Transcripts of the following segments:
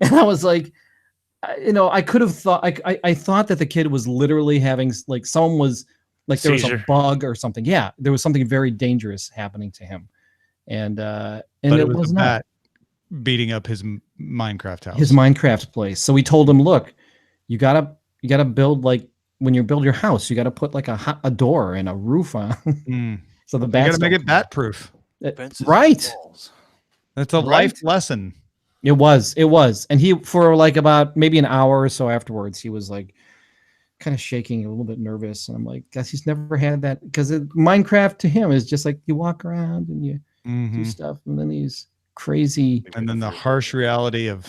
And I was like, I could have thought, I thought that the kid was literally having, like, someone was, like, there was a Seizure. bug or something. Yeah, there was something very dangerous happening to him. And But it it was was a not bat beating up his Minecraft house. his Minecraft place. So we told him, look, you gotta build, like, when you build your house, you gotta put like a door and a roof on. So the You bats got to make don't it bat proof. Fences and right. walls. That's a Right. life lesson. It was. And he, for like about maybe an hour or so afterwards, he was like kind of shaking, a little bit nervous. And I'm like, guys, he's never had that, because Minecraft to him is just like you walk around and you do stuff, and then these crazy, And then the harsh reality of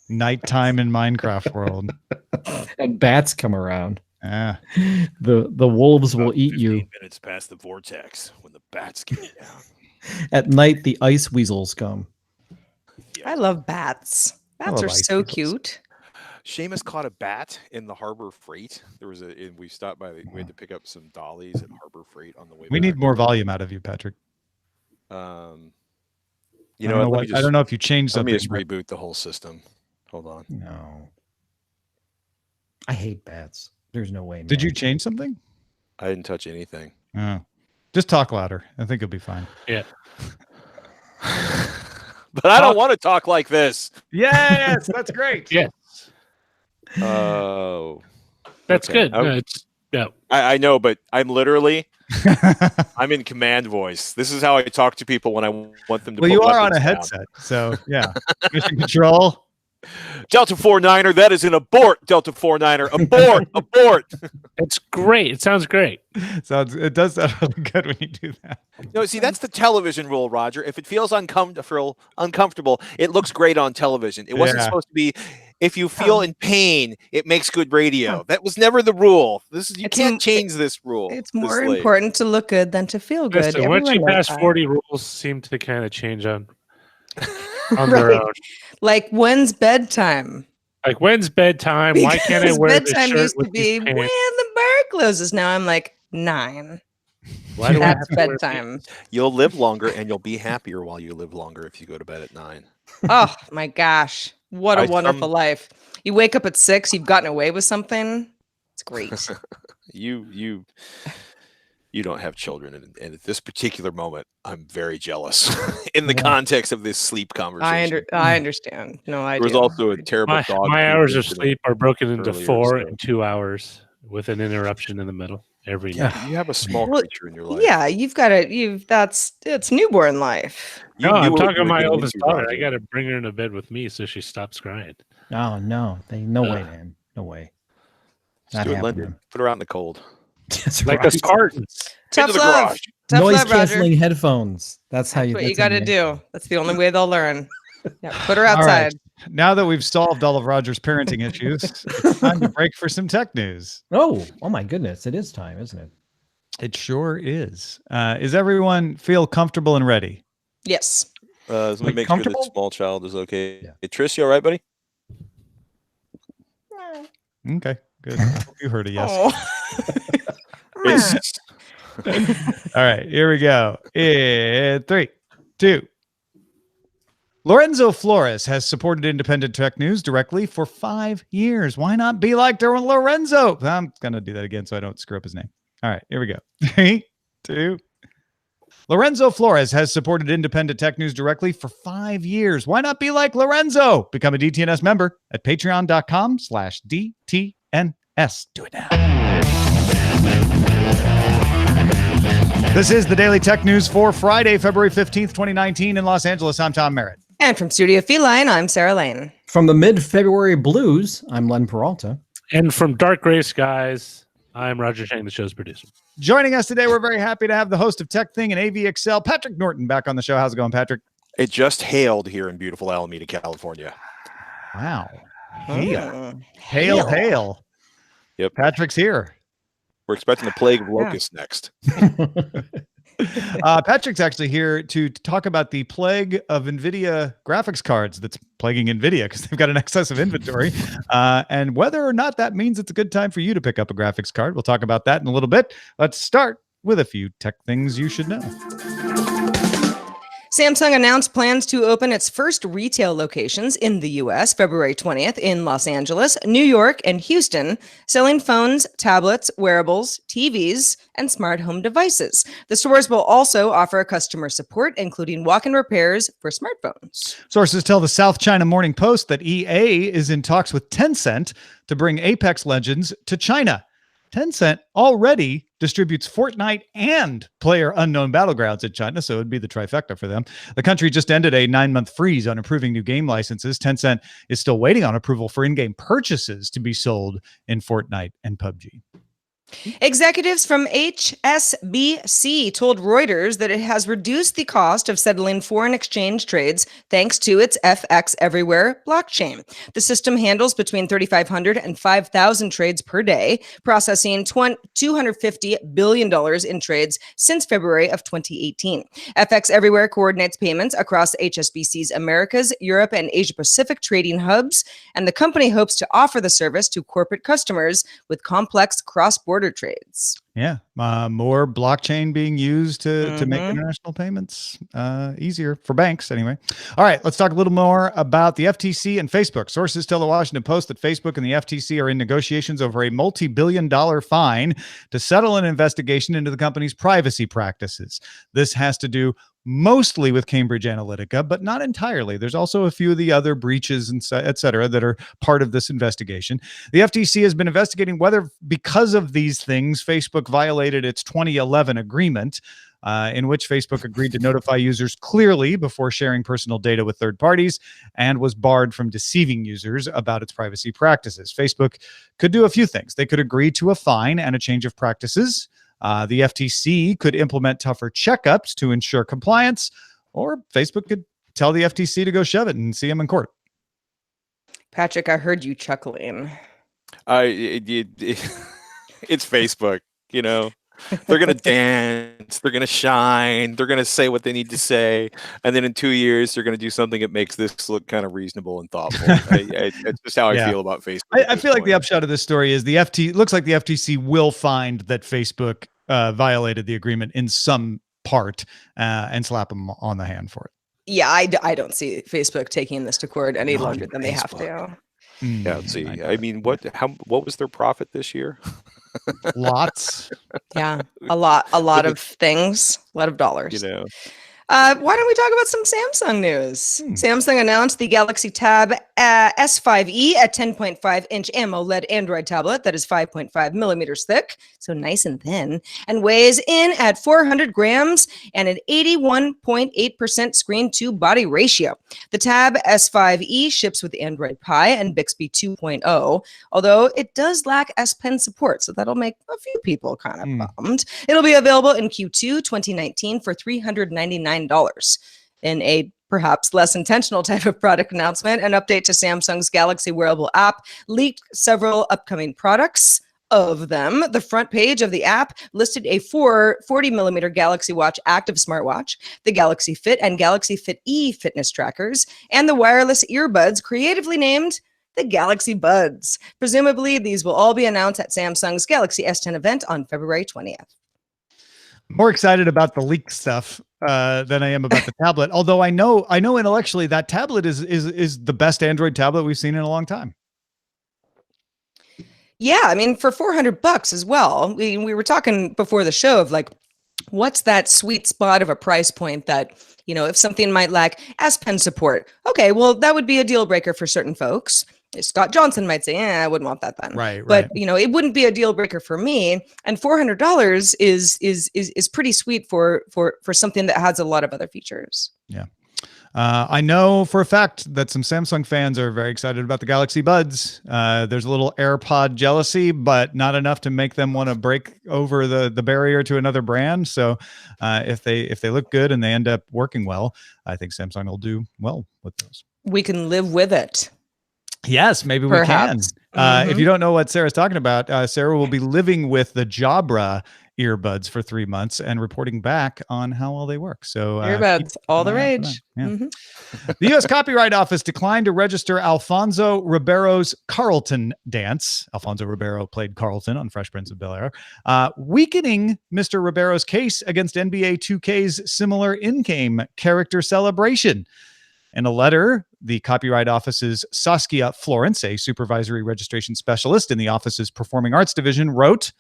nighttime in Minecraft world. and bats come around. Yeah. The wolves will About eat 15 you. minutes past the vortex when the bats get down. At night, the ice weasels come. I love bats. Bats love are ice so weasels. cute. Seamus caught a bat in the Harbor Freight. We stopped by. We had to pick up some dollies at Harbor Freight on the way. We back. need more volume out of you, Patrick. You I know, don't know, what? I don't know if you changed Let me something. just reboot the whole system. Hold on. No. I hate bats. There's no way, man. Did you change something? I didn't touch anything. Oh. Just talk louder. I think it'll be fine. Yeah. But I don't want to talk like this. Yes, that's great. Yeah. Oh, That's okay. good. No, it's, yeah. I know, but I'm in command voice. This is how I talk to people when I want them to. Well, put you are on weapons a down. headset, so yeah. Mission control. Delta 49er, that is an abort. Delta 49er, abort, abort. It's great. It sounds great. It does sound really good when you do that. No, see, that's the television rule, Roger. If it feels uncomfortable, it looks great on television. It wasn't Yeah. supposed to be. If you feel in pain, it makes good radio. That was never the rule. You can't change this rule. It's more important to look good than to feel good. Listen, once you Everyone knows pass that. 40, rules seem to kind of change on their Right. own. Like, when's bedtime? Like, when's bedtime? Why can't I Because wear this bedtime shirt used to with be these when pants? the bar closes. Now I'm like 9. Why do I have That's to wear bedtime. You'll live longer, and you'll be happier while you live longer if you go to bed at 9. Oh my gosh. What a I- wonderful life. You wake up at 6, you've gotten away with something. It's great. You don't have children, and at this particular moment, I'm very jealous in the context of this sleep conversation. I understand. No, I There was do. also a terrible My, dog. my poop hours of incident sleep are broken into earlier, 4 so- and 2 hours with an interruption in the middle every night. You have a small Well, creature in your life. Yeah, it's newborn life. You No, knew I'm what talking you to were my getting oldest into, daughter. I Roger. got to bring her into bed with me so she stops crying. Oh, no. No way, man. No way. Just Not do it, happening. Linda. Put her out in the cold. That's Like right. the Spartans. Tough Into the love. garage. Tough Noise love, Roger. canceling headphones. That's how That's you. what you that's got how to do. That's the only way they'll learn. Yeah, put her All right. outside. Now that we've solved all of Roger's parenting issues, it's time to break for some tech news. Oh my goodness! It is time, isn't it? It sure is. Is everyone feel comfortable and ready? Yes. Let me Like, make sure comfortable? that small child is okay. Yeah. Hey, Trish, you all right, buddy? Okay, good. I hope you heard a yes. Oh. It's- All right, here we go. In 3, 2. Lorenzo Flores has supported independent tech news directly for 5 years. Why not be like Lorenzo? I'm going to do that again so I don't screw up his name. All right, here we go. 3, 2. Lorenzo Flores has supported independent tech news directly for 5 years. Why not be like Lorenzo? Become a DTNS member at patreon.com/DTNS. Do it now. This is the Daily Tech News for Friday, February 15th, 2019 in Los Angeles. I'm Tom Merritt. And from Studio Feline, I'm Sarah Lane. From the mid-February blues, I'm Len Peralta. And from Dark Gray Skies, I'm Roger Chang, the show's producer. Joining us today, we're very happy to have the host of Tech Thing and AVXL, Patrick Norton, back on the show. How's it going, Patrick? It just hailed here in beautiful Alameda, California. Wow. Hail. Mm. Hail, hail. Yep. Patrick's here. We're expecting the plague of locusts next. Patrick's actually here to talk about the plague of NVIDIA graphics cards that's plaguing NVIDIA because they've got an excess of inventory, and whether or not that means it's a good time for you to pick up a graphics card. We'll talk about that in a little bit. Let's start with a few tech things you should know. Samsung announced plans to open its first retail locations in the U.S. February 20th in Los Angeles, New York, and Houston, selling phones, tablets, wearables, TVs, and smart home devices. The stores will also offer customer support, including walk-in repairs for smartphones. Sources tell the South China Morning Post that EA is in talks with Tencent to bring Apex Legends to China. Tencent already distributes Fortnite and PlayerUnknown Battlegrounds in China, so it'd be the trifecta for them. The country just ended a 9-month freeze on approving new game licenses. Tencent is still waiting on approval for in-game purchases to be sold in Fortnite and PUBG. Executives from HSBC told Reuters that it has reduced the cost of settling foreign exchange trades thanks to its FX Everywhere blockchain. The system handles between 3,500 and 5,000 trades per day, processing $250 billion in trades since February of 2018. FX Everywhere coordinates payments across HSBC's Americas, Europe, and Asia Pacific trading hubs, and the company hopes to offer the service to corporate customers with complex cross-border trades. Yeah, more blockchain being used to make international payments easier for banks anyway. All right, let's talk a little more about the FTC and Facebook. Sources tell the Washington Post that Facebook and the FTC are in negotiations over a multi-billion-dollar fine to settle an investigation into the company's privacy practices. This has to do mostly with Cambridge Analytica, but not entirely. There's also a few of the other breaches and et cetera that are part of this investigation. The FTC has been investigating whether, because of these things, Facebook violated its 2011 agreement, in which Facebook agreed to notify users clearly before sharing personal data with third parties and was barred from deceiving users about its privacy practices. Facebook could do a few things. They could agree to a fine and a change of practices. The FTC could implement tougher checkups to ensure compliance, or Facebook could tell the FTC to go shove it and see them in court. Patrick, I heard you chuckling. It's Facebook, you know. They're going to dance, they're going to shine, they're going to say what they need to say, and then in 2 years, they're going to do something that makes this look kind of reasonable and thoughtful. It's just how I feel about Facebook. I feel like the upshot of this story is looks like the FTC will find that Facebook violated the agreement in some part and slap them on the hand for it. Yeah, I don't see Facebook taking this to court any longer than they have to. Yeah, let's see. I mean, what was their profit this year? Lots. Yeah, a lot of things, a lot of dollars. You know. Why don't we talk about some Samsung news? Samsung announced the Galaxy Tab S5e, a 10.5-inch AMOLED Android tablet that is 5.5 millimeters thick, so nice and thin, and weighs in at 400 grams and an 81.8% screen-to-body ratio. The Tab S5e ships with Android Pie and Bixby 2.0, although it does lack S Pen support, so that'll make a few people kind of bummed. It'll be available in Q2 2019 for $399. In a perhaps less intentional type of product announcement, an update to Samsung's Galaxy wearable app leaked several upcoming products. Of them, the front page of the app listed a 40-millimeter Galaxy Watch active smartwatch, the Galaxy Fit and Galaxy Fit E fitness trackers, and the wireless earbuds creatively named the Galaxy Buds. Presumably, these will all be announced at Samsung's Galaxy S10 event on February 20th. More excited about the leaked stuff than I am about the tablet. Although I know intellectually that tablet is the best Android tablet we've seen in a long time. Yeah, I mean, for $400 as well. We were talking before the show of like, what's that sweet spot of a price point that, you know, if something might lack S Pen support, okay, well, that would be a deal breaker for certain folks. Scott Johnson might say, I wouldn't want that then. Right. But, you know, it wouldn't be a deal breaker for me. And $400 is pretty sweet for something that has a lot of other features. Yeah. I know for a fact that some Samsung fans are very excited about the Galaxy Buds. There's a little AirPod jealousy, but not enough to make them want to break over the barrier to another brand. So if they look good and they end up working well, I think Samsung will do well with those. We can live with it. Yes, maybe we can. If you don't know what Sarah's talking about, Sarah will be living with the Jabra earbuds for 3 months and reporting back on how well they work. So Earbuds, all the eye out for rage. that. Yeah. Mhm. The U.S. Copyright Office declined to register Alfonso Ribeiro's Carlton dance. Alfonso Ribeiro played Carlton on Fresh Prince of Bel-Air, weakening Mr. Ribeiro's case against NBA 2K's similar in-game character celebration. In a letter, the Copyright Office's Saskia Florence, a supervisory registration specialist in the office's Performing Arts Division, wrote,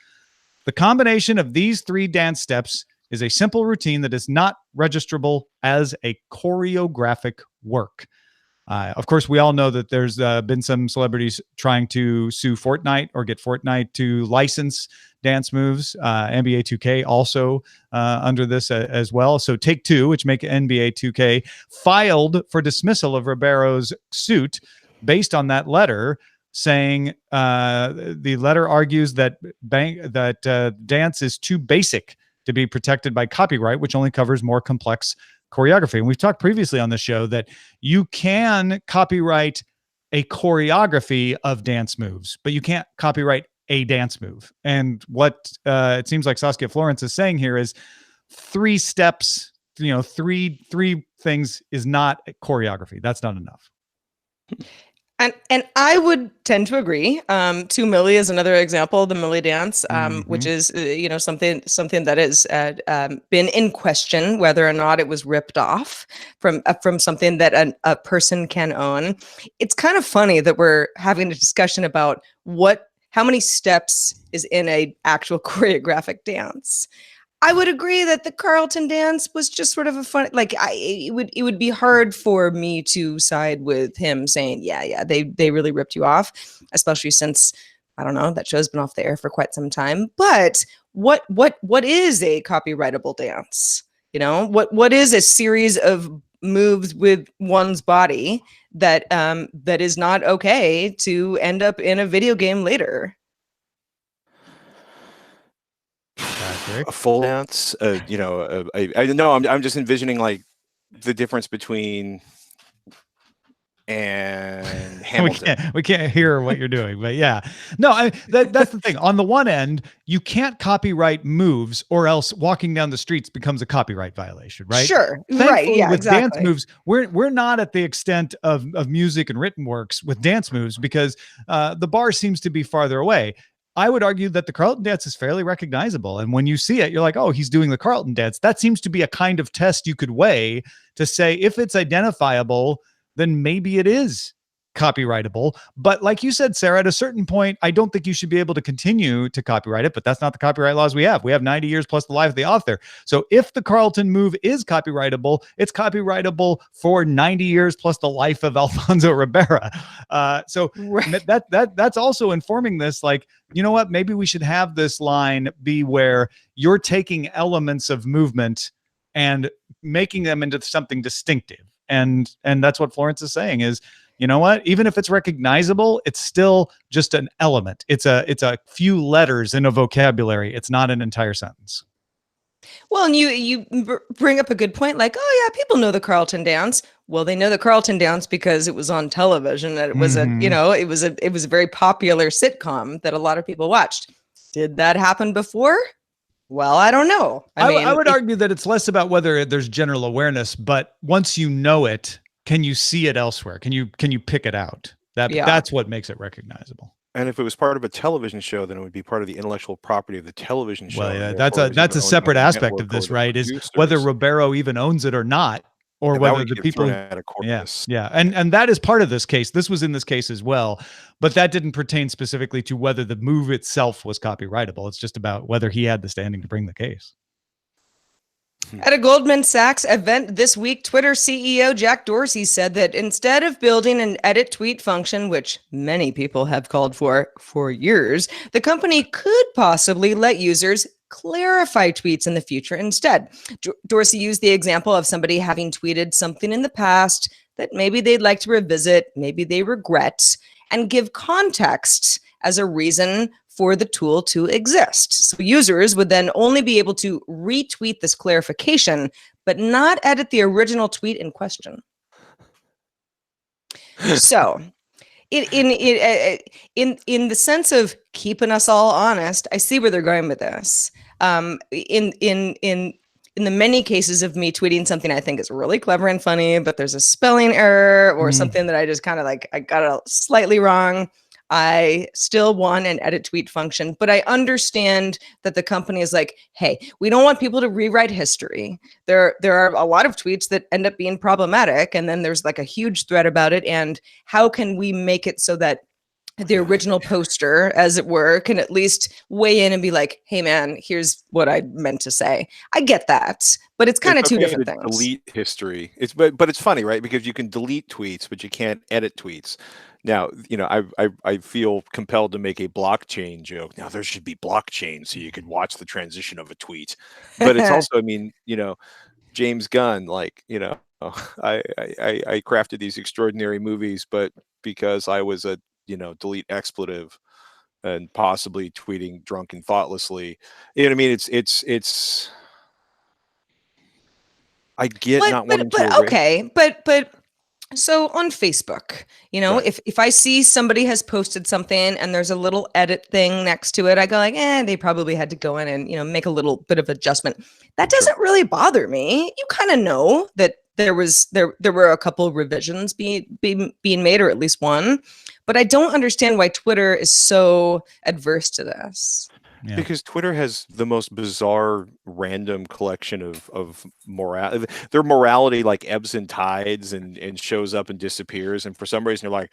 "The combination of these 3 dance steps is a simple routine that is not registrable as a choreographic work." Of course, we all know that there's been some celebrities trying to sue Fortnite or get Fortnite to license dance moves. NBA 2K also under this as well. So Take-Two, which make NBA 2K, filed for dismissal of Ribeiro's suit based on that letter, saying the letter argues that dance is too basic to be protected by copyright, which only covers more complex choreography. And we've talked previously on the show that you can copyright a choreography of dance moves, but you can't copyright a dance move. And what it seems like Saskia Florence is saying here is 3 steps, three things is not choreography. That's not enough. And I would tend to agree. 2 Milli is another example, the Milli dance, which is something that has been in question whether or not it was ripped off from something that a person can own. It's kind of funny that we're having a discussion about how many steps is in a actual choreographic dance. I would agree that the Carlton dance was just sort of a fun, it would be hard for me to side with him saying, yeah, they really ripped you off, especially since, I don't know, that show's been off the air for quite some time. But what is a copyrightable dance? What is a series of moves with one's body that is not okay to end up in a video game later? A full dance, I know. I'm just envisioning like the difference between and Hamilton. we can't hear what you're doing, but yeah, no, that's the thing. On the one end, you can't copyright moves, or else walking down the streets becomes a copyright violation, right? Sure, Thankfully, right, yeah, with exactly. dance moves, we're not at the extent of music and written works with dance moves, because the bar seems to be farther away. I would argue that the Carlton dance is fairly recognizable. And when you see it, you're like, oh, he's doing the Carlton dance. That seems to be a kind of test you could weigh to say if it's identifiable, then maybe it is copyrightable. But like you said, Sarah, at a certain point, I don't think you should be able to continue to copyright it, but that's not the copyright laws we have. We have 90 years plus the life of the author. So if the Carlton move is copyrightable, it's copyrightable for 90 years plus the life of Alfonso Ribeiro. So right. That's also informing this, like, you know what, maybe we should have this line be where you're taking elements of movement and making them into something distinctive. And that's what Florence is saying is, you know what, even if it's recognizable, it's still just an element. It's a few letters in a vocabulary. It's not an entire sentence. Well, and you bring up a good point, like, oh yeah, people know the Carlton dance. Well, they know the Carlton dance because it was on television, and it was it was a very popular sitcom that a lot of people watched. Did that happen before? Well, I don't know. I would argue that it's less about whether there's general awareness, but once you know it, can you see it elsewhere? Can you pick it out? That's what makes it recognizable. And if it was part of a television show, then it would be part of the intellectual property of the television show. Well, yeah, that's a separate aspect of this, right? Is whether Ribeiro even owns it or not, or whether the people. Yeah, and that is part of this case. This was in this case as well, but that didn't pertain specifically to whether the move itself was copyrightable. It's just about whether he had the standing to bring the case. At a Goldman Sachs event this week, Twitter CEO Jack Dorsey said that instead of building an edit tweet function, which many people have called for years, the company could possibly let users clarify tweets in the future instead. Dorsey used the example of somebody having tweeted something in the past that maybe they'd like to revisit, maybe they regret, and give context as a reason for the tool to exist. So users would then only be able to retweet this clarification, but not edit the original tweet in question. So, in the sense of keeping us all honest, I see where they're going with this. In the many cases of me tweeting something I think is really clever and funny, but there's a spelling error or something that I just kind of like, I got it slightly wrong, I still want an edit tweet function. But I understand that the company is like, hey, we don't want people to rewrite history. There are a lot of tweets that end up being problematic, and then there's like a huge thread about it. And how can we make it so that the original poster, as it were, can at least weigh in and be like, hey man, here's what I meant to say. I get that, but it's kind of two different things. Delete history. But it's funny, right? Because you can delete tweets, but you can't edit tweets. Now, I feel compelled to make a blockchain joke. Now there should be blockchain so you could watch the transition of a tweet. But it's also, James Gunn, like, I crafted these extraordinary movies, but because I was a delete expletive and possibly tweeting drunk and thoughtlessly. You know what I mean? It's I get not wanting to erase. Okay, but so on Facebook, Right. if I see somebody has posted something and there's a little edit thing next to it, I go like, they probably had to go in and make a little bit of adjustment. That doesn't really bother me. You kind of know that there were a couple revisions being made, or at least one. But I don't understand why Twitter is so adverse to this. Yeah. Because Twitter has the most bizarre, random collection of morality. Their morality like ebbs and tides and shows up and disappears. And for some reason, they're like,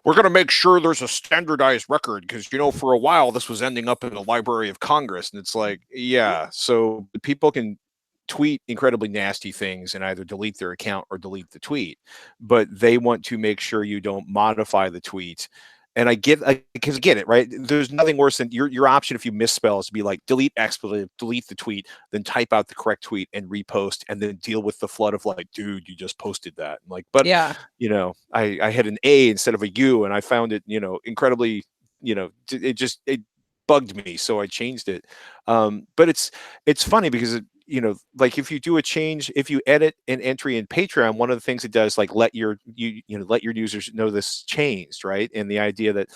we're going to make sure there's a standardized record because, for a while this was ending up in the Library of Congress. And it's like, yeah, so people can tweet incredibly nasty things and either delete their account or delete the tweet, but they want to make sure you don't modify the tweet. And I get it, right? There's nothing worse than your option if you misspell is to be like delete expletive, delete the tweet, then type out the correct tweet and repost, and then deal with the flood of like, dude, you just posted that. I'm like, but yeah, I had an A instead of a U, and I found it, incredibly, it bugged me, so I changed it. But it's funny because like if you do a change, if you edit an entry in Patreon, one of the things it does, like let your users know this changed, right? And the idea that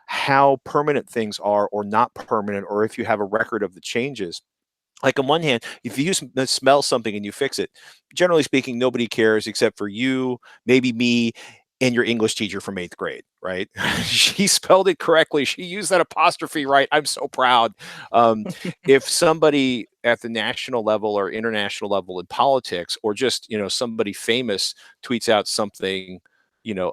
how permanent things are or not permanent, or if you have a record of the changes. Like on one hand, if you smell something and you fix it, generally speaking, nobody cares except for you, maybe me, and your English teacher from 8th grade, right? She spelled it correctly. She used that apostrophe right. I'm so proud. If somebody at the national level or international level in politics, or just, somebody famous tweets out something,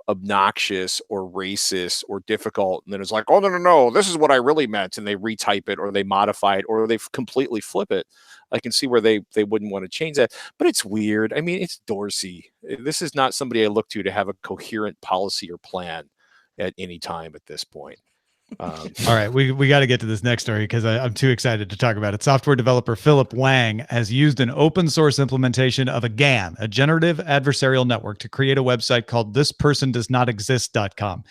obnoxious or racist or difficult, and then it's like, oh, no, this is what I really meant. And they retype it or they modify it or they completely flip it. I can see where they wouldn't want to change that, but it's weird. I mean, it's Dorsey. This is not somebody I look to have a coherent policy or plan at any time at this point. All right, we got to get to this next story because I'm too excited to talk about it. Software developer Philip Wang has used an open source implementation of a GAN, a generative adversarial network, to create a website called thispersondoesnotexist.com.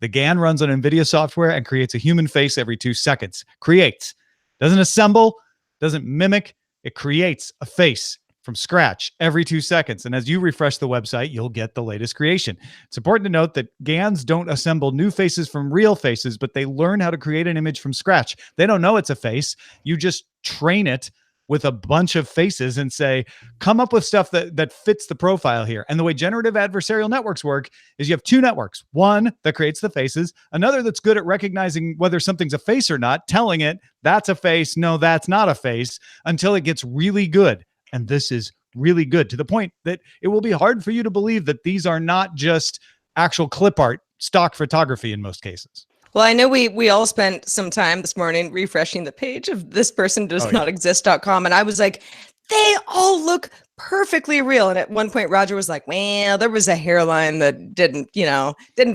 The GAN runs on Nvidia software and creates a human face every 2 seconds. Creates, doesn't assemble, doesn't mimic. It creates a face from scratch every 2 seconds. And as you refresh the website, you'll get the latest creation. It's important to note that GANs don't assemble new faces from real faces, but they learn how to create an image from scratch. They don't know it's a face. You just train it with a bunch of faces and say, come up with stuff that fits the profile here. And the way generative adversarial networks work is you have 2 networks. One that creates the faces, another that's good at recognizing whether something's a face or not, telling it that's a face, no, that's not a face, until it gets really good. And this is really good to the point that it will be hard for you to believe that these are not just actual clip art, stock photography in most cases. Well, I know we all spent some time this morning refreshing the page of thispersondoesnotexist.com, and I was like, they all look perfectly real. And at one point, Roger was like, well, there was a hairline that didn't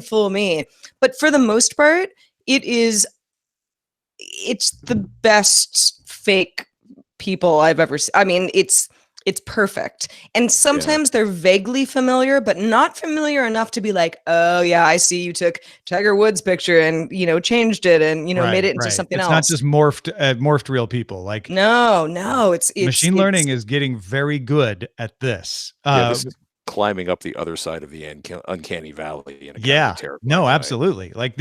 fool me. But for the most part, it's the best fake people I've ever seen. I mean, it's perfect. And sometimes they're vaguely familiar, but not familiar enough to be like, oh yeah, I see you took Tiger Woods' picture and, changed it and, made it into something else. It's not just morphed real people. Like no, it's machine learning is getting very good at this. climbing up the other side of the uncanny valley in a kind Yeah, of terrifying no, way. absolutely. Like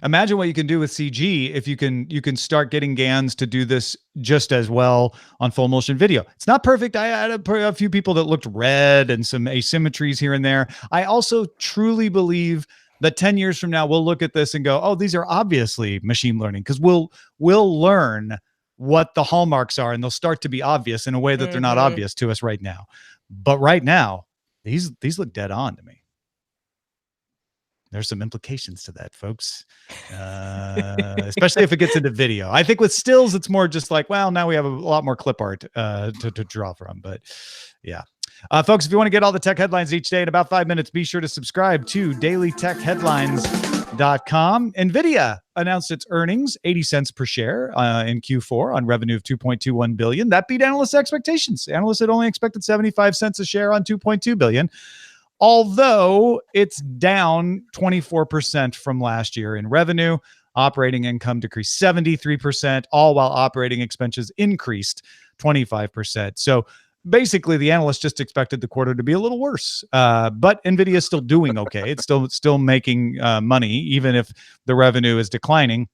imagine what you can do with CG if you can start getting GANs to do this just as well on full motion video. It's not perfect. I had a few people that looked red and some asymmetries here and there. I also truly believe that 10 years from now we'll look at this and go, oh, these are obviously machine learning, because we'll learn what the hallmarks are and they'll start to be obvious in a way that they're not obvious to us right now. But right now, these look dead on to me. There's some implications to that, folks, especially if it gets into video. I think with stills, it's more just like, well, now we have a lot more clip art to draw from. But yeah, folks, if you want to get all the tech headlines each day in about 5 minutes, be sure to subscribe to dailytechheadlines.com. Nvidia announced its earnings, 80 cents per share in Q4 on revenue of $2.21 billion. That beat analysts' expectations. Analysts had only expected 75 cents a share on $2.2 billion. Although it's down 24% from last year in revenue, operating income decreased 73%, all while operating expenses increased 25%. So basically, the analysts just expected the quarter to be a little worse. But Nvidia is still doing okay. It's still making money, even if the revenue is declining.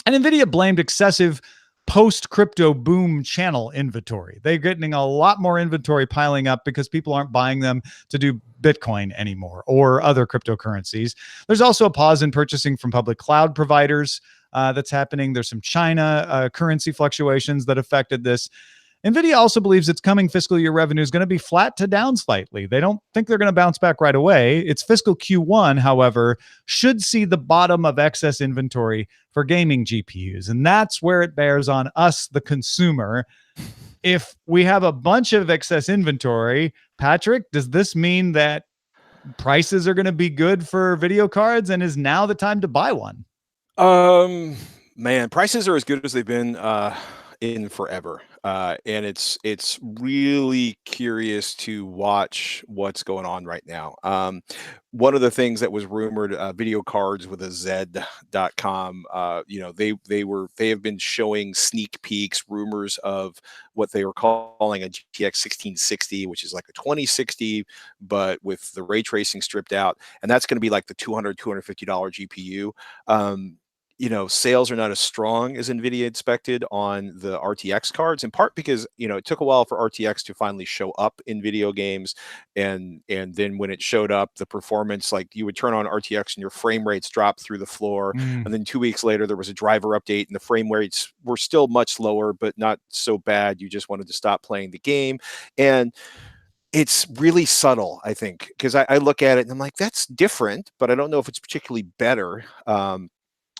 And Nvidia blamed excessive post-crypto boom channel inventory. They're getting a lot more inventory piling up because people aren't buying them to do Bitcoin anymore or other cryptocurrencies. There's also a pause in purchasing from public cloud providers that's happening. There's some China currency fluctuations that affected this. Nvidia also believes its coming fiscal year revenue is going to be flat to down slightly. They don't think they're going to bounce back right away. Its fiscal Q1, however, should see the bottom of excess inventory for gaming GPUs. And that's where it bears on us, the consumer. If we have a bunch of excess inventory, Patrick, does this mean that prices are going to be good for video cards and is now the time to buy one? Man, prices are as good as they've been in forever. And it's really curious to watch what's going on right now. One of the things that was rumored, video cards with a Z.com, they have been showing sneak peeks, rumors of what they were calling a GTX 1660, which is like a 2060, but with the ray tracing stripped out. And that's going to be like the $250 GPU. Sales are not as strong as Nvidia expected on the RTX cards, in part because, it took a while for RTX to finally show up in video games. And then when it showed up, the performance, like you would turn on RTX and your frame rates dropped through the floor. And then 2 weeks later, there was a driver update and the frame rates were still much lower, but not so bad. You just wanted to stop playing the game. And it's really subtle, I think, because I look at it and I'm like, that's different, but I don't know if it's particularly better.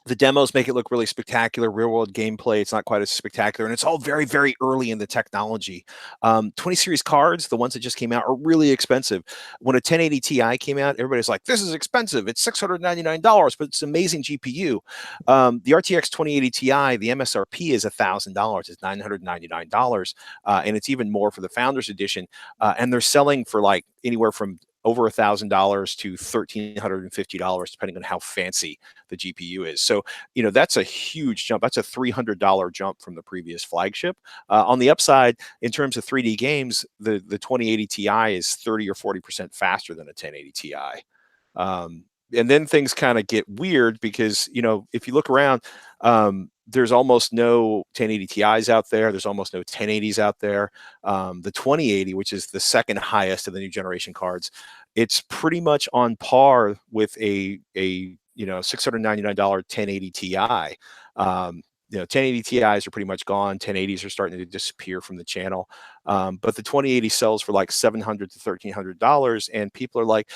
The demos make it look really spectacular. Real world gameplay, it's not quite as spectacular. And it's all very, very early in the technology. 20 series cards, the ones that just came out, are really expensive. When a 1080 Ti came out, everybody's like, this is expensive. It's $699, but it's an amazing GPU. The RTX 2080 Ti, the MSRP is $1,000. It's $999. And it's even more for the Founders Edition. And they're selling for like anywhere from over $1,000 to $1,350, depending on how fancy the GPU is. So, that's a huge jump. That's a $300 jump from the previous flagship. On the upside, in terms of 3D games, the 2080 Ti is 30 or 40% faster than a 1080 Ti. And then things kind of get weird because, if you look around, there's almost no 1080 Ti's out there. There's almost no 1080s out there. The 2080, which is the second highest of the new generation cards, it's pretty much on par with a $699 1080 Ti. 1080 Ti's are pretty much gone. 1080s are starting to disappear from the channel. But the 2080 sells for like $700 to $1,300, and people are like,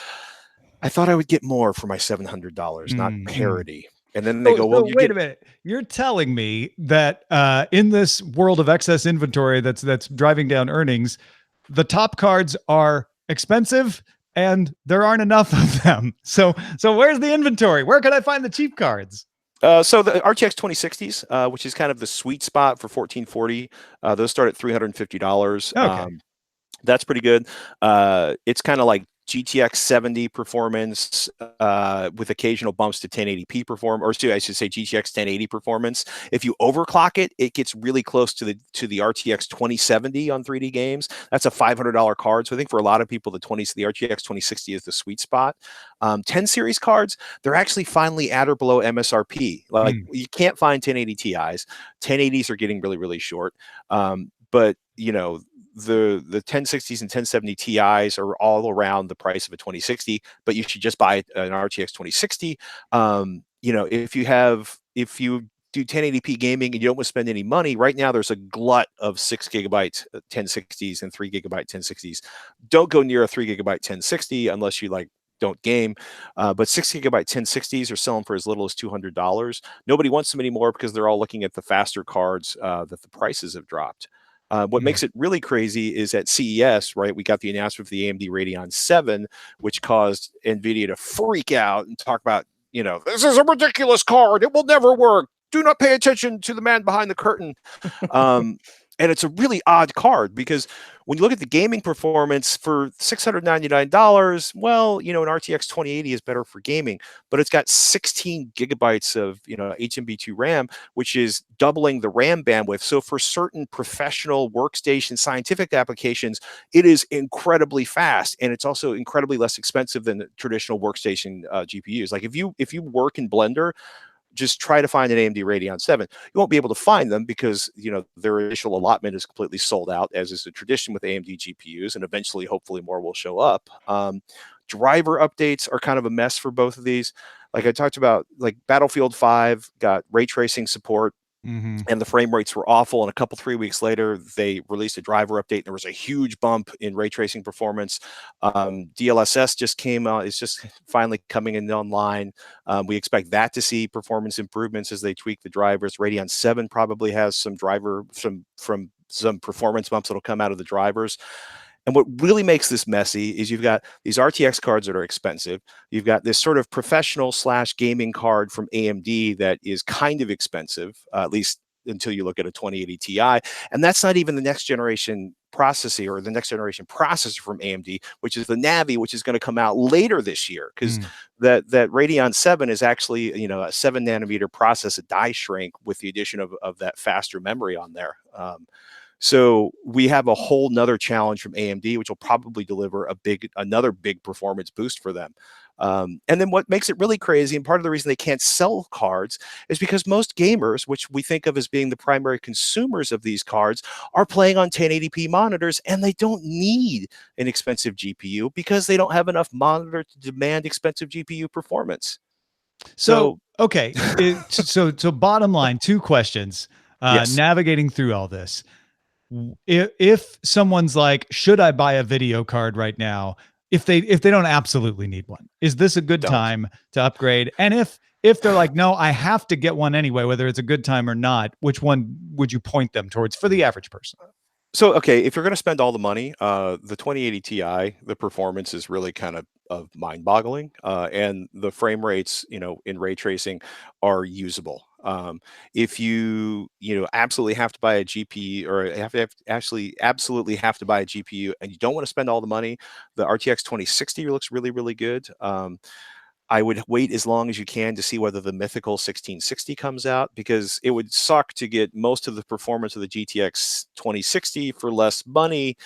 I thought I would get more for my $700, not parity. And then they go, well, wait a minute. You're telling me that in this world of excess inventory that's driving down earnings, the top cards are expensive and there aren't enough of them. So where's the inventory? Where can I find the cheap cards? So the RTX 2060s, which is kind of the sweet spot for 1440, those start at $350. Okay. That's pretty good. It's kind of like GTX 70 performance with occasional bumps to 1080p performance, or I should say GTX 1080 performance. If you overclock it, it gets really close to the RTX 2070 on 3D games. That's a $500 card. So I think for a lot of people, the RTX 2060 is the sweet spot. 10 series cards, they're actually finally at or below MSRP. Like you can't find 1080 Ti's. 1080s are getting really, really short. But you know, the 1060s and 1070 Ti's are all around the price of a 2060, but you should just buy an RTX 2060. You know, if you do 1080p gaming and you don't want to spend any money, right now there's a glut of 6 gigabyte 1060s and 3 gigabyte 1060s. Don't go near a 3 gigabyte 1060 unless you like don't game. But 6 gigabyte 1060s are selling for as little as $200. Nobody wants them anymore because they're all looking at the faster cards that the prices have dropped. What makes it really crazy is at CES, right? We got the announcement for the AMD Radeon 7, which caused Nvidia to freak out and talk about, you know, this is a ridiculous card. It will never work. Do not pay attention to the man behind the curtain. And it's a really odd card because when you look at the gaming performance for $699, well, you know, an RTX 2080 is better for gaming, but it's got 16 gigabytes of, you know, HMB2 RAM, which is doubling the RAM bandwidth. So for certain professional workstation scientific applications, it is incredibly fast. And it's also incredibly less expensive than the traditional workstation GPUs. Like if you work in Blender, just try to find an AMD Radeon 7. You won't be able to find them because, you know, their initial allotment is completely sold out, as is the tradition with AMD GPUs, and eventually, hopefully, more will show up. Driver updates are kind of a mess for both of these. Like I talked about, like Battlefield 5 got ray tracing support, and the frame rates were awful. And 3 weeks later, they released a driver update. And there was a huge bump in ray tracing performance. DLSS just came out. It's just finally coming in online. We expect that to see performance improvements as they tweak the drivers. Radeon 7 probably has some from some performance bumps that'll come out of the drivers. And what really makes this messy is you've got these RTX cards that are expensive. You've got this sort of professional / gaming card from AMD that is kind of expensive, at least until you look at a 2080 Ti. And that's not even the next generation processor or the next generation processor from AMD, which is the Navi, which is going to come out later this year, because that Radeon 7 is actually, you know, a 7 nanometer process, a die shrink with the addition of that faster memory on there. So we have a whole nother challenge from AMD, which will probably deliver another big performance boost for them. And then what makes it really crazy, and part of the reason they can't sell cards, is because most gamers, which we think of as being the primary consumers of these cards, are playing on 1080p monitors, and they don't need an expensive GPU because they don't have enough monitor to demand expensive GPU performance. So okay, so bottom line, 2 questions. Yes. Navigating through all this. If someone's like, should I buy a video card right now? If they don't absolutely need one, is this a good time to upgrade? And if they're like, no, I have to get one anyway, whether it's a good time or not, which one would you point them towards for the average person? So, okay, if you're going to spend all the money, the 2080 Ti, the performance is really kind of mind-boggling, and the frame rates, you know, in ray tracing are usable. If you absolutely have to buy a GPU, or absolutely have to buy a GPU, and you don't want to spend all the money, the RTX 2060 looks really, really good. I would wait as long as you can to see whether the mythical 1660 comes out, because it would suck to get most of the performance of the GTX 2060 for less money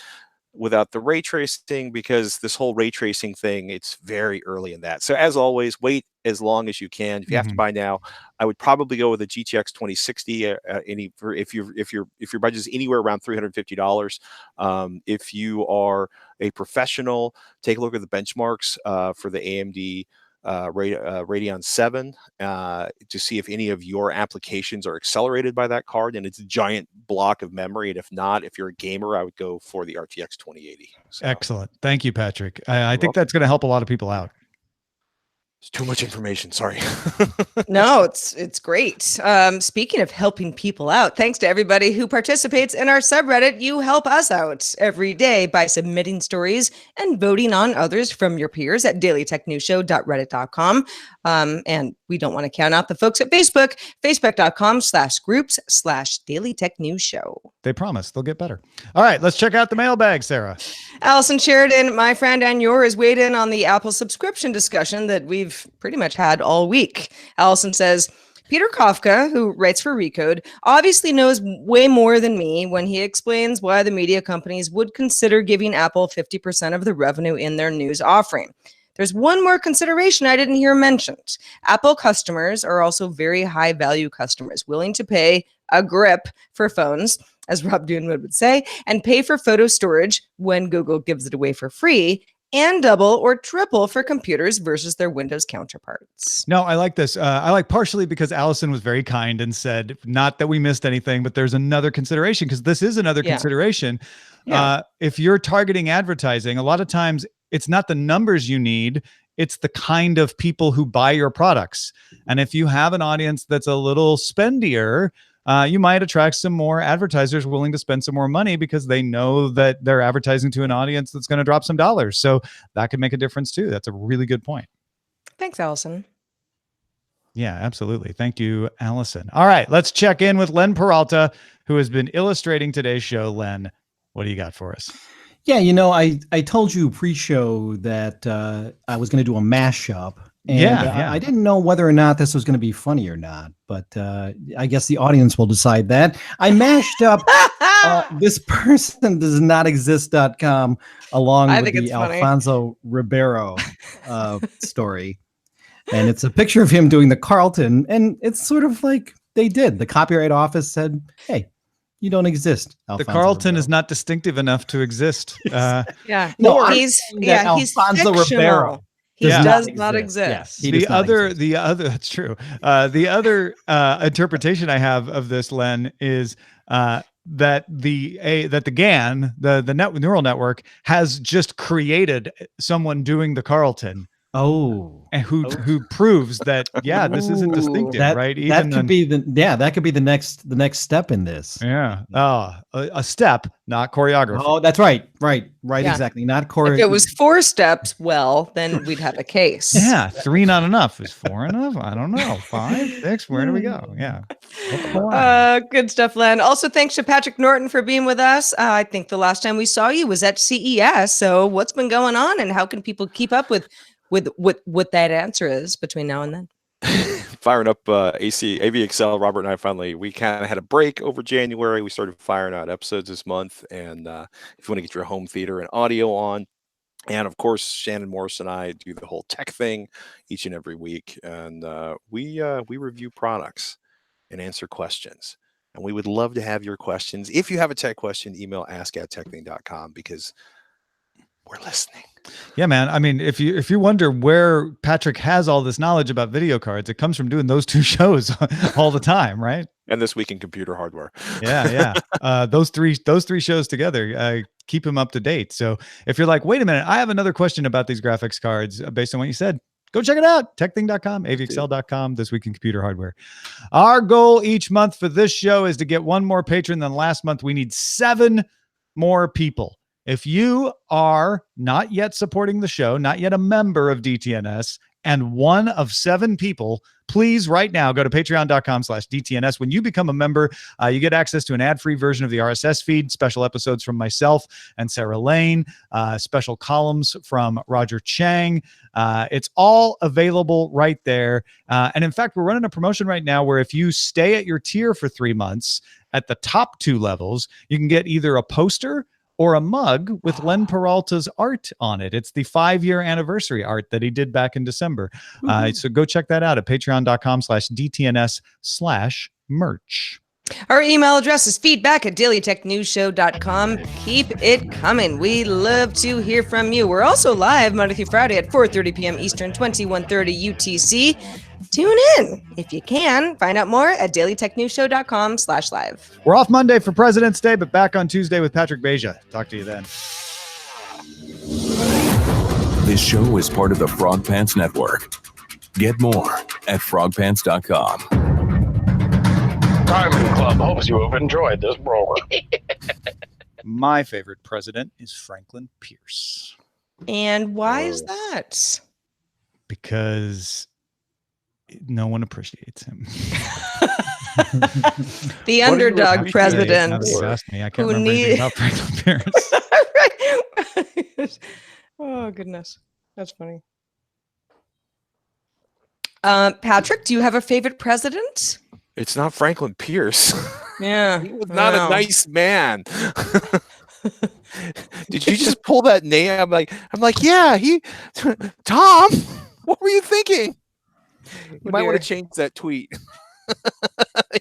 without the ray tracing, because this whole ray tracing thing, it's very early in that. So as always, wait as long as you can. If you have to buy now, I would probably go with the GTX 2060. If your budget is anywhere around $350. If you are a professional, take a look at the benchmarks for the AMD Radeon 7 to see if any of your applications are accelerated by that card and it's a giant block of memory. And if not, if you're a gamer, I would go for the RTX 2080. So, excellent. Thank you, Patrick. I think that's going to help a lot of people out. It's too much information. Sorry. No, it's great. Speaking of helping people out, thanks to everybody who participates in our subreddit. You help us out every day by submitting stories and voting on others from your peers at dailytechnewsshow.reddit.com. And we don't want to count out the folks at Facebook, facebook.com/groups/dailytechnewsshow. They promise they'll get better. All right, let's check out the mailbag, Sarah. Allison Sheridan, my friend and yours, weighed in on the Apple subscription discussion that we've pretty much had all week. Allison says, Peter Kafka, who writes for Recode, obviously knows way more than me when he explains why the media companies would consider giving Apple 50% of the revenue in their news offering. There's one more consideration I didn't hear mentioned. Apple customers are also very high value customers, willing to pay a grip for phones, as Rob Doonwood would say, and pay for photo storage when Google gives it away for free, and double or triple for computers versus their Windows counterparts. No, I like this. I like partially because Allison was very kind and said, not that we missed anything, but there's another consideration, because this is another consideration. Yeah. If you're targeting advertising, a lot of times it's not the numbers you need, it's the kind of people who buy your products. And if you have an audience that's a little spendier, you might attract some more advertisers willing to spend some more money because they know that they're advertising to an audience that's going to drop some dollars. So that could make a difference too. That's a really good point. Thanks, Allison. Yeah, absolutely. Thank you, Allison. All right, let's check in with Len Peralta, who has been illustrating today's show. Len, what do you got for us? Yeah, I told you pre-show that I was going to do a mashup. And I didn't know whether or not this was going to be funny or not, but I guess the audience will decide that. I mashed up this person does not exist.com along with the Alfonso Ribeiro story. And it's a picture of him doing the Carlton. And it's sort of like they did. The Copyright Office said, hey, you don't exist. The Carlton is not distinctive enough to exist. No, he's Alfonso Ribeiro. He does not exist. Yes. The other, that's true. The other interpretation I have of this, Len, is that the GAN, the neural network, has just created someone doing the Carlton. Oh, and who proves that this isn't distinctive, right? That could be the next step in this. Yeah. A step, not choreography. Oh, that's right. Exactly. Not choreography. If it was 4 steps, well, then we'd have a case. Yeah. 3 not enough. Is 4 enough? I don't know. 5, 6. Where do we go? Yeah. Good stuff, Len. Also, thanks to Patrick Norton for being with us. I think the last time we saw you was at CES. So what's been going on, and how can people keep up with what that answer is between now and then? Firing up AVXL. Robert and I we kind of had a break over January. We started firing out episodes this month, and if you want to get your home theater and audio on, and of course Shannon Morris and I do the whole tech thing each and every week, and we review products and answer questions, and we would love to have your questions. If you have a tech question, email ask@techthing.com, because we're listening. Yeah, man. I mean, if you wonder where Patrick has all this knowledge about video cards, it comes from doing those 2 shows all the time, right? And This Week in Computer Hardware. Yeah. Those three shows together keep him up to date. So if you're like, wait a minute, I have another question about these graphics cards based on what you said, go check it out. Techthing.com, avxl.com, This Week in Computer Hardware. Our goal each month for this show is to get 1 more patron than last month. We need 7 more people. If you are not yet supporting the show, not yet a member of DTNS, and 1 of 7 people, please right now go to patreon.com/DTNS. When you become a member, you get access to an ad-free version of the RSS feed, special episodes from myself and Sarah Lane, special columns from Roger Chang. It's all available right there. And in fact, we're running a promotion right now where if you stay at your tier for 3 months, at the top 2 levels, you can get either a poster or a mug with Len Peralta's art on it. It's the 5-year anniversary art that he did back in December. So go check that out at patreon.com/DTNS/merch. Our email address is feedback@dailytechnewsshow.com. Keep it coming. We love to hear from you. We're also live Monday through Friday at 4:30 p.m. Eastern, 21:30 UTC. Tune in if you can. Find out more at dailytechnewsshow.com/live. We're off Monday for President's Day, but back on Tuesday with Patrick Beja. Talk to you then. This show is part of the Frog Pants Network. Get more at frogpants.com. Diamond Club hopes you have enjoyed this program. My favorite president is Franklin Pierce And why is that? because no one appreciates him. The What do you underdog appreciate? president. Now that you asked me, I can't who remember anything need- about Franklin Pierce. Right. Oh, goodness. That's funny. Patrick, do you have a favorite president? It's not Franklin Pierce. Yeah. He was not a nice man. Did you just pull that name? I'm like, yeah, Tom, what were you thinking? You might want to change that tweet.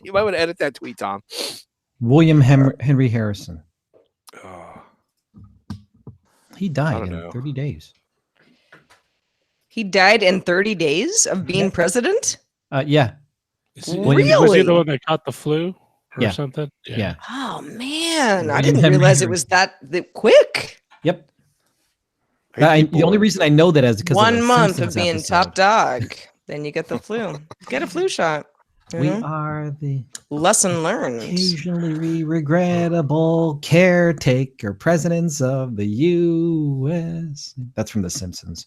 You might want to edit that tweet, Tom. William Henry Harrison. Oh, He I died don't in know. 30 days. He died in 30 days of being president? Yeah. Really? Was he the one that caught the flu or Yeah. something? Yeah. Oh, man. I William didn't Henry realize it Harrison. was that quick. Yep. Hey, The only reason I know that is because 1 of the month Simpsons of being episode. top dog. Then you get the flu. Get a flu shot. you We know? are the Lesson learned. occasionally regrettable caretaker presidents of the U.S. That's from The Simpsons.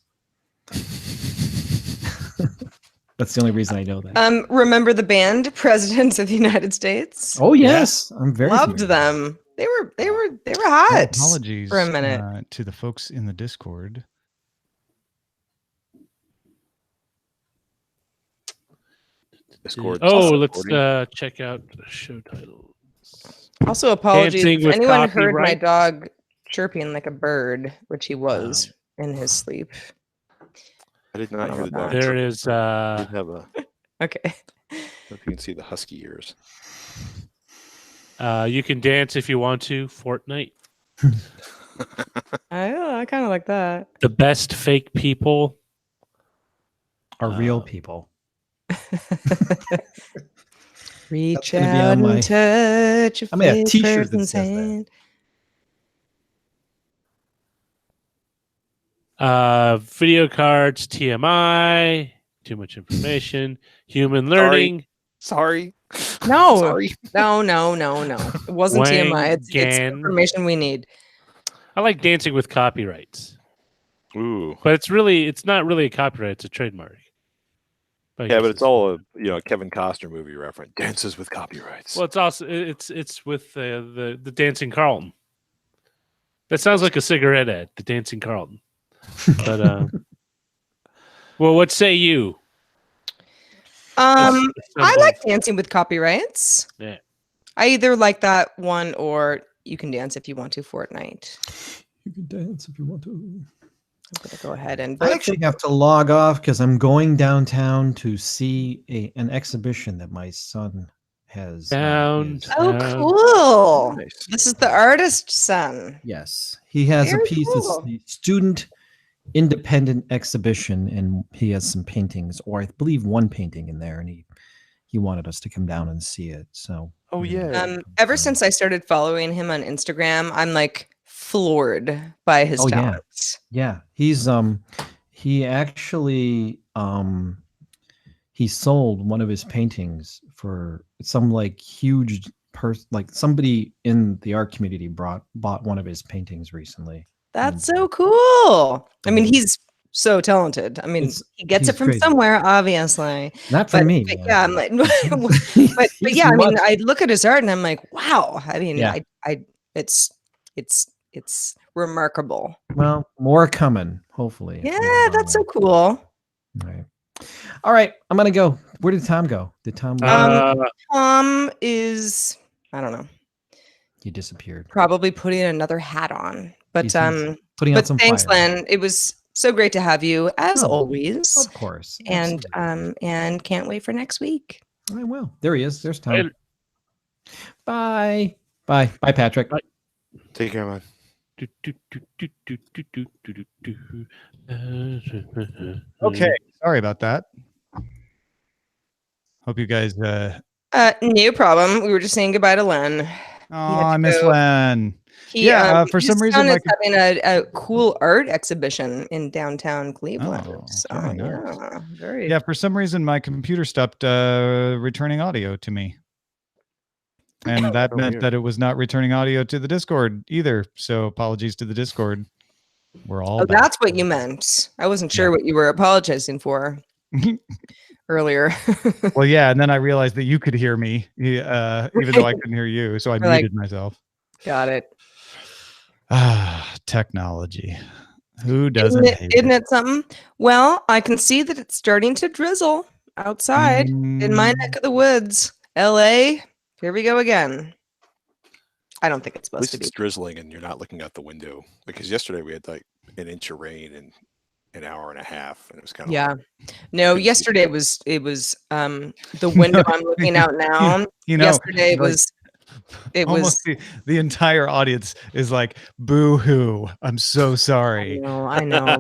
That's the only reason I know that. Remember the band Presidents of the United States? Oh yes, I'm very Loved familiar. them. They were hot. Apologies for a minute. to the folks in the Discord. Discord. Oh, let's check out the show titles. Also, apologies Dancing if with anyone heard my copyright. dog chirping like a bird, which he was in his sleep. I did not hear the dog. There is I did have a. Okay. I don't know if you can see the husky ears. you can dance if you want to, Fortnite. I kind of like that. The best fake people. Are real people. Reach gonna be out on my- and touch a I'm gonna have a fake t-shirt that person's says that. hand. Video cards, TMI, too much information, human learning. Sorry. No, Sorry. no. It wasn't TMI. It's Wangan. information we need. I like dancing with copyrights, Ooh. but it's not really a copyright; it's a trademark. I Yeah, guess but it's all a Kevin Costner movie reference. Dances with copyrights. Well, it's also it's with the Dancing Carlton. That sounds like a cigarette ad, the Dancing Carlton. But well, what say you? I Something- like dancing with copyrights. Yeah. I either like that one or you can dance if you want to Fortnite. You can dance if you want to. I'm gonna go ahead and I actually have to log off because I'm going downtown to see an exhibition that my son has. Down. is- Oh, cool. Nice. This is the artist's son. Yes, he has Very a piece. cool. It's the student independent exhibition, and he has some paintings, or I believe one painting in there, and he wanted us to come down and see it. So, Oh, you know, yeah. Ever since I started following him on Instagram, I'm like floored by his Oh, yeah. talents. yeah, he's he actually he sold one of his paintings for some like huge like somebody in the art community bought one of his paintings recently. That's so cool. I mean, he's so talented. I mean, It's- he gets it he's from crazy. somewhere, obviously. Not for But, me. but man. yeah, I'm like, He's but yeah, I mean, much- I look at his art and I'm like, wow. I mean, Yeah. it's remarkable. Well, more coming, hopefully. Yeah, that's so cool. All right, I'm gonna go. Where did Tom go? Did Tom? Is I don't know, He disappeared. probably putting another hat on. But He's putting out but some thanks, fire. Len. It was so great to have you as Oh, always. Of course. And absolutely. and can't wait for next week. I will. There he is. There's Tom. Later. Bye. Bye. Bye, Patrick. Bye. Take care, man. Okay, sorry about that. Hope you guys. No problem. We were just saying goodbye to Len. Oh, I miss go. Len. For his some reason, son is like having a cool art exhibition in downtown Cleveland. Oh, So very nice. yeah, very. yeah, for some reason my computer stopped returning audio to me. And that Oh, meant weird. that it was not returning audio to the Discord either. So apologies to the Discord. We're all Oh, back. that's what you meant. I wasn't sure Yeah. what you were apologizing for earlier. Well, yeah, and then I realized that you could hear me, even though I couldn't hear you. So I We're like- muted myself. Got it. Technology. Who doesn't hate Isn't it something? Well, I can see that it's starting to drizzle outside in my Mm, neck of the woods. LA, here we go again. I don't think it's At supposed least to be. it's drizzling and you're not looking out the window. Because yesterday we had like an inch of rain in an hour and a half, and it was kind of Yeah. No, couldn't see yesterday it was the window I'm looking out now. You know, Yesterday like, it almost was the entire audience is like, boo hoo. I'm so sorry. I know.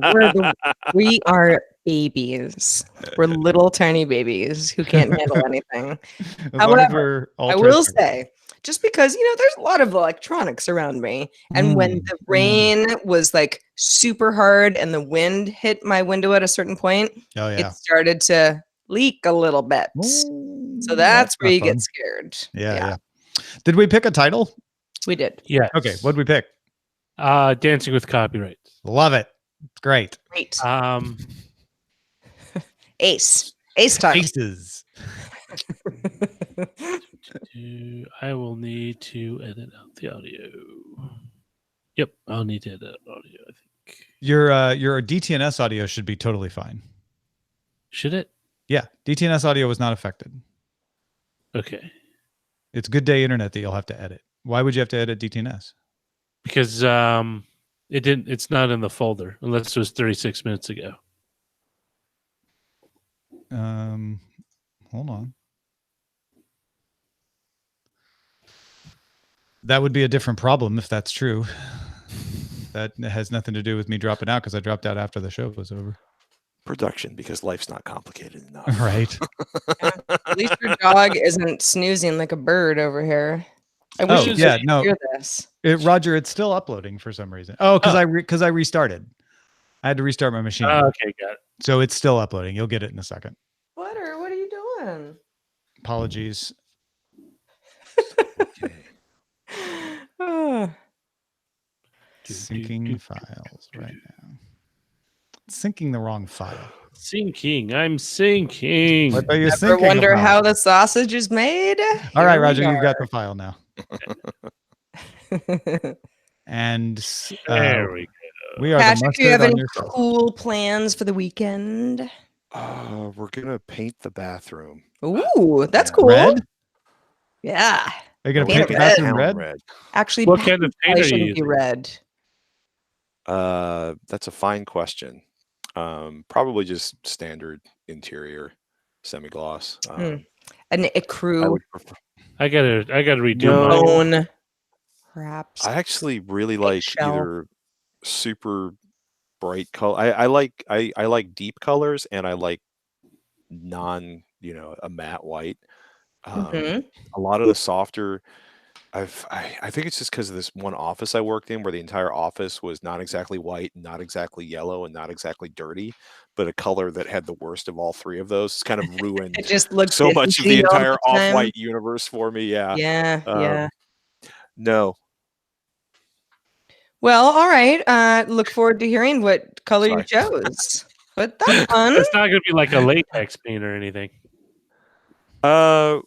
We are babies. We're little tiny babies who can't handle anything. As long as However, we're all I will transparent. say, just because there's a lot of electronics around me, and when the rain was like super hard and the wind hit my window at a certain point, Oh yeah. it started to leak a little bit. So that's where not you fun. get scared. Yeah. Did we pick a title? We did. Yeah. Okay, what'd we pick? Dancing with Copyrights. Love it. It's great. Great. Ace time. Aces. I will need to edit out the audio. Yep, I'll need to edit out audio, I think. Your DTNS audio should be totally fine. Should it? Yeah, DTNS audio was not affected. Okay. It's Good Day Internet that you'll have to edit. Why would you have to edit DTNS? Because it's not in the folder unless it was 36 minutes ago. Hold on. That would be a different problem if that's true. That has nothing to do with me dropping out because I dropped out after the show was over. production, because life's not complicated enough. Right. At least your dog isn't snoozing like a bird over here. I wish you could hear this. Roger, it's still uploading for some reason. Oh, because I restarted. I had to restart my machine. Okay, got it. So it's still uploading. You'll get it in a second. What are you doing? Apologies. Okay. Syncing files right now. Syncing the wrong file. Syncing. I'm syncing. What are you Ever syncing wonder about? how the sausage is made? All right, Here we Roger, you've got are. the file now. And There we go. we are Patrick, the do you have mustard on any your face. cool plans for the weekend? We're gonna paint the bathroom. Ooh, that's Yeah. cool. Red? Yeah. Are you gonna Paint paint the it bathroom Town red? Actually, What kind of paint are you shouldn't be using? red. That's a fine question. Probably just standard interior semi-gloss. An I ecru would prefer. I gotta redo No. mine. bone, perhaps. I actually really like Eggshell. either super bright color. I like deep colors, and I like a matte white. Mhm. A lot of the softer. I think it's just because of this one office I worked in where the entire office was not exactly white, not exactly yellow, and not exactly dirty, but a color that had the worst of all three of those. It's kind of ruined It just looks so much of the dingy all entire time. off-white universe for me. Yeah. Yeah. No. Well, all right. Look forward to hearing what color you chose. But that's fun. It's not gonna be like a latex paint or anything. I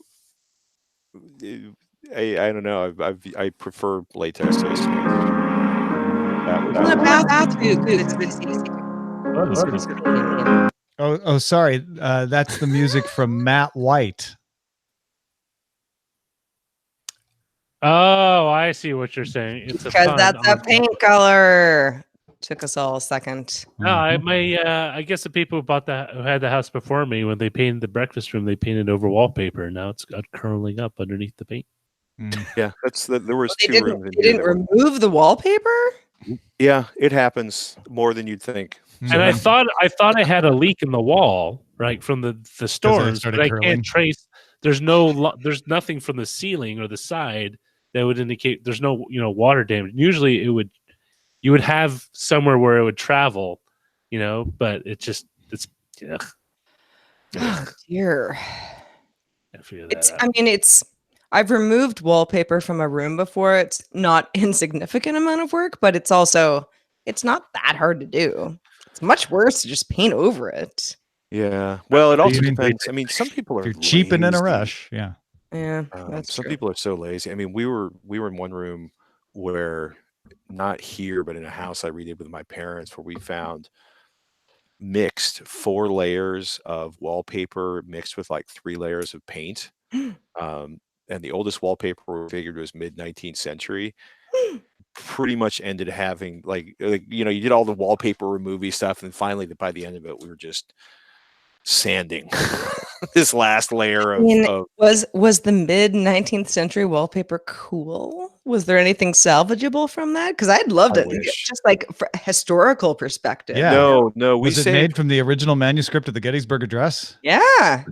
don't know. I prefer latex to this. Well, the bathroom, it's Oh, sorry. That's the music from Matt White. Oh, I see what you're saying. It's a because pun that's a on- paint color. Took us all a second. No, I guess the people who had the house before me, when they painted the breakfast room, they painted over wallpaper, and now it's got curling up underneath the paint. Yeah, there was They two rooms. didn't remove the wallpaper? Yeah, it happens more than you'd think. And I thought I had a leak in the wall, right, from the storms, started but I curling. can't trace. There's nothing from the ceiling or the side that would indicate there's no water damage. Usually you would have somewhere where it would travel, but it's ugh. Oh dear. I figure that out. I mean, I've removed wallpaper from a room before. It's not insignificant amount of work, but it's not that hard to do. It's much worse to just paint over it. Yeah. Well, it also mean- depends. I mean, some people are If you're cheap and in a lazy. rush, yeah. Yeah, that's Some true. people are so lazy. I mean, we were in one room where, not here, but in a house I redid with my parents, where we found mixed 4 layers of wallpaper mixed with like 3 layers of paint. And the oldest wallpaper we figured was mid 19th century. Pretty much ended having like you did all the wallpaper removey stuff, and finally by the end of it we were just sanding this last layer I mean, of was the mid 19th century wallpaper cool? Was there anything salvageable from that? Because I'd love I to, wish. just like for a historical perspective. Yeah. no we Was it saved made from the original manuscript of the Gettysburg Address? Yeah.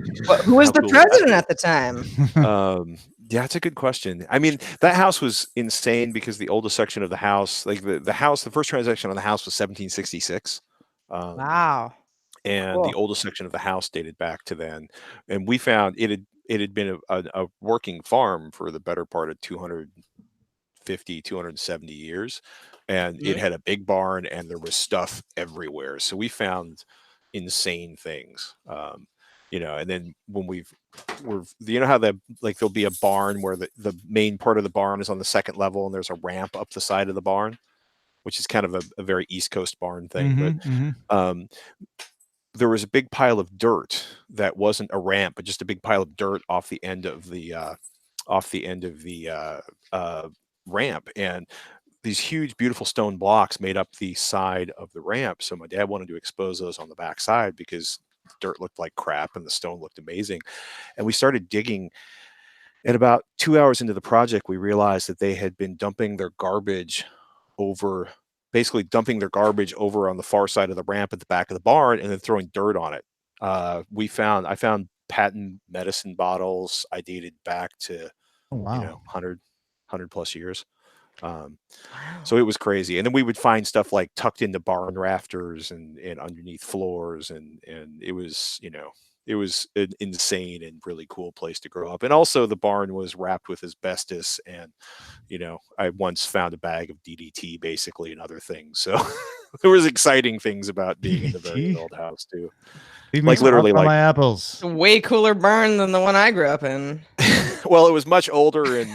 Who was How the cool would that president be? at the time? Yeah, it's a good question. I mean, that house was insane because the oldest section of the house, like the first transaction on the house was 1766. Wow. And the Cool. oldest section of the house dated back to then. And we found it had been a working farm for the better part of 250, 270 years. And it had a big barn and there was stuff everywhere. So we found insane things. And then when how there'll be a barn where the main part of the barn is on the second level and there's a ramp up the side of the barn, which is kind of a very East Coast barn thing. But there was a big pile of dirt that wasn't a ramp, but just a big pile of dirt off the end of the ramp, and these huge, beautiful stone blocks made up the side of the ramp. So my dad wanted to expose those on the back side because dirt looked like crap and the stone looked amazing. And we started digging. And about 2 hours into the project, we realized that they had been dumping their garbage over on the far side of the ramp at the back of the barn and then throwing dirt on it. I found patent medicine bottles I dated back to 100 plus years. So it was crazy. And then we would find stuff like tucked into barn rafters and underneath floors, and it was an insane and really cool place to grow up. And also the barn was wrapped with asbestos, and I once found a bag of DDT basically and other things. So there was exciting things about being in the very old house too. Like literally like my apples. It's a way cooler barn than the one I grew up in. Well, it was much older, and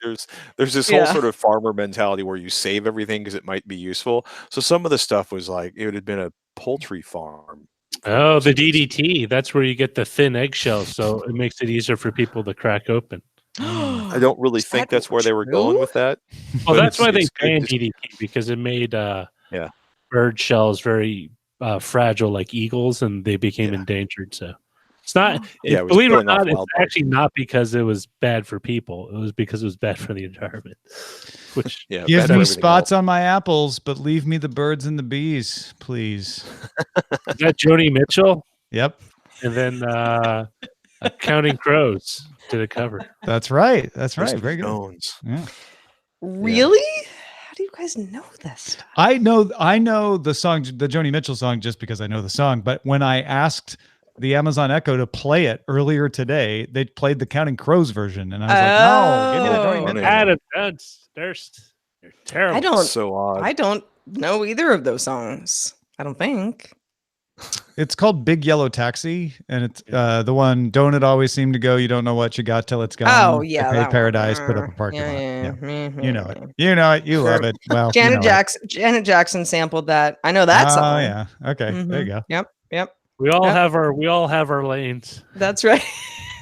there's this whole sort of farmer mentality where you save everything because it might be useful. So some of the stuff was like it had been a poultry farm. Oh, the DDT. That's where you get the thin eggshell, so it makes it easier for people to crack open. I don't really think that's where they were going with that. Well, but that's why they it's good banned to- DDT, because it made bird shells very fragile, like eagles, and they became endangered. So it's not. Yeah, it was believe it or killing off not, it's wild birds. actually not because it was bad for people. It was because it was bad for the environment. Which Yeah, Give bad for me everything spots else. on my apples, but leave me the birds and the bees, please. is that Joni Mitchell, Yep, and then Counting Crows did a cover. that's right. That's right. Crispy Very good. Stones. Yeah. Really? How do you guys know this stuff? I know the song, the Joni Mitchell song, just because I know the song. But when I asked the Amazon Echo to play it earlier today, they played the Counting Crows version, and I was like, "No, give me the Joni Oh. Mitchell." Adam, they're terrible. So odd. I don't know either of those songs. I don't think. It's called Big Yellow Taxi, and it's the one. Don't it always seem to go? You don't know what you got till it's gone. Oh yeah, Pay that one. Paradise, put up a parking lot. Yeah. You know it. You know it. You love it. Well, you know it. Janet Jackson sampled that. I know that song. Oh yeah. Okay. There you go. Yep. We all have our lanes. That's right.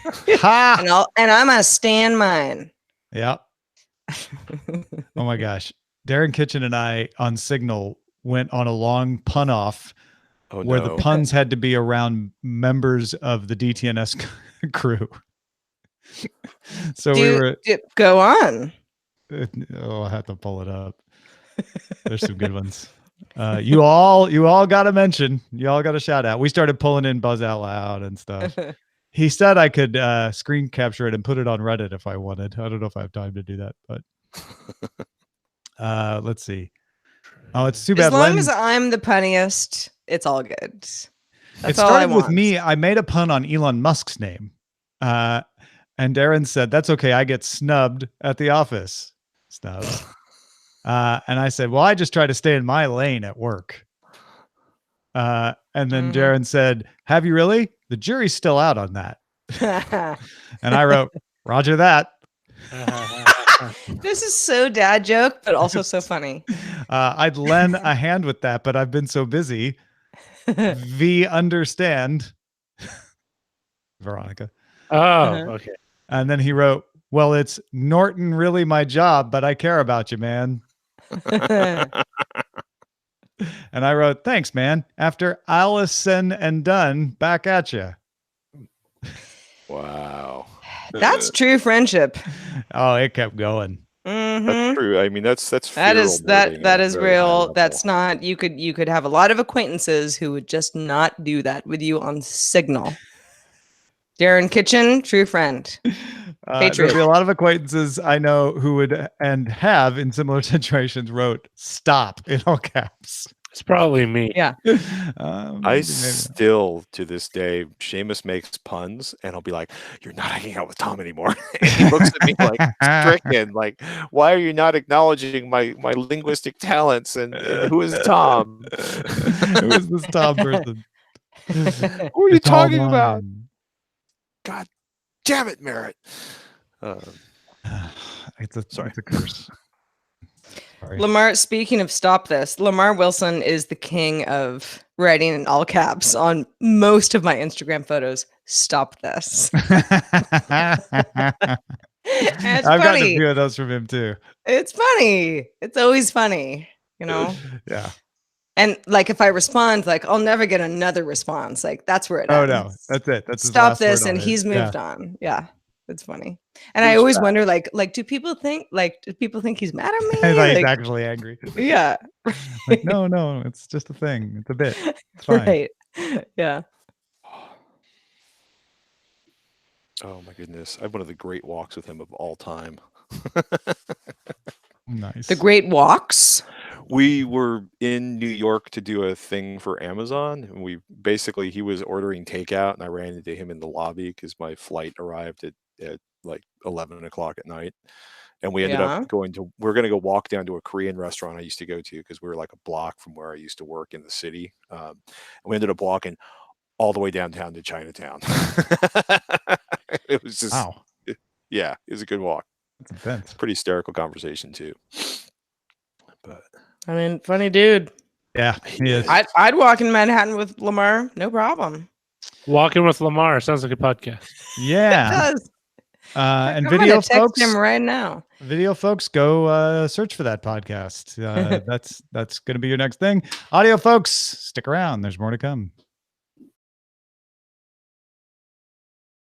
Ha! And I'm gonna stand mine. Yeah. Oh my gosh. Darren Kitchen and I on Signal went on a long pun off where the puns had to be around members of the DTNS crew. So go on. I'll have to pull it up. There's some good ones. You all got to mention. You all got to shout out. We started pulling in Buzz Out Loud and stuff. He said I could screen capture it and put it on Reddit if I wanted. I don't know if I have time to do that, but let's see. Oh, it's too bad. As long Len, as I'm the punniest, it's all good. it That's all I started with want. me. I made a pun on Elon Musk's name. And Darren said, that's okay. I get snubbed at the office. Snubs. And I said, well, I just try to stay in my lane at work. And then Darren said, have you really? The jury's still out on that. And I wrote, Roger that. This is so dad joke, but also so funny. I'd lend a hand with that, but I've been so busy. V understand. Veronica. Oh, okay. And then he wrote, well, it's Norton really my job, but I care about you, man. And I wrote, thanks, man. After Allison and done, back at you. Wow. That's true friendship. Oh, it kept going. That's true. I mean, that's That feral is wording that at a is very high real. level. That's not you could have a lot of acquaintances who would just not do that with you on Signal. Darren Kitchen, true friend. There'd be a lot of acquaintances I know who would and have in similar situations wrote stop in all caps. It's probably me. Yeah. I still, to this day, Seamus makes puns, and I'll be like, "You're not hanging out with Tom anymore." And he looks at me like stricken, like, "Why are you not acknowledging my linguistic talents? And who is Tom? Who is this Tom person? Who are you talking about? God damn it, Merritt!" It's a curse. Sorry. Lamar, speaking of stop this, Lamar Wilson is the king of writing in all caps on most of my Instagram photos. Stop this. I've gotten a few of those from him too. It's funny. It's always funny, you know? Yeah. And like if I respond, like I'll never get another response. Like that's where it Oh ends. no, that's it. That's his stop last this, word on and it. he's moved on. Yeah, it's funny. And I always wonder, like, do people think he's mad at me? Like, he's Like, actually angry. yeah. Like, no, it's just a thing. It's a bit. It's fine. Right. Yeah. Oh my goodness! I have one of the great walks with him of all time. Nice. The Great Walks. We were in New York to do a thing for Amazon, and he was ordering takeout, and I ran into him in the lobby because my flight arrived at like 11 o'clock at night, and we ended up we're going to go walk down to a Korean restaurant I used to go to because we were like a block from where I used to work in the city. And we ended up walking all the way downtown to Chinatown. It was just, yeah, it was a good walk. That's intense. Pretty hysterical conversation too. But I mean, funny dude. Yeah, he is. I'd walk in Manhattan with Lamar, no problem. Walking with Lamar sounds like a podcast. Yeah. It does. And I'm video gonna text folks, him right now. Video folks, go search for that podcast. That's going to be your next thing. Audio folks, stick around. There's more to come.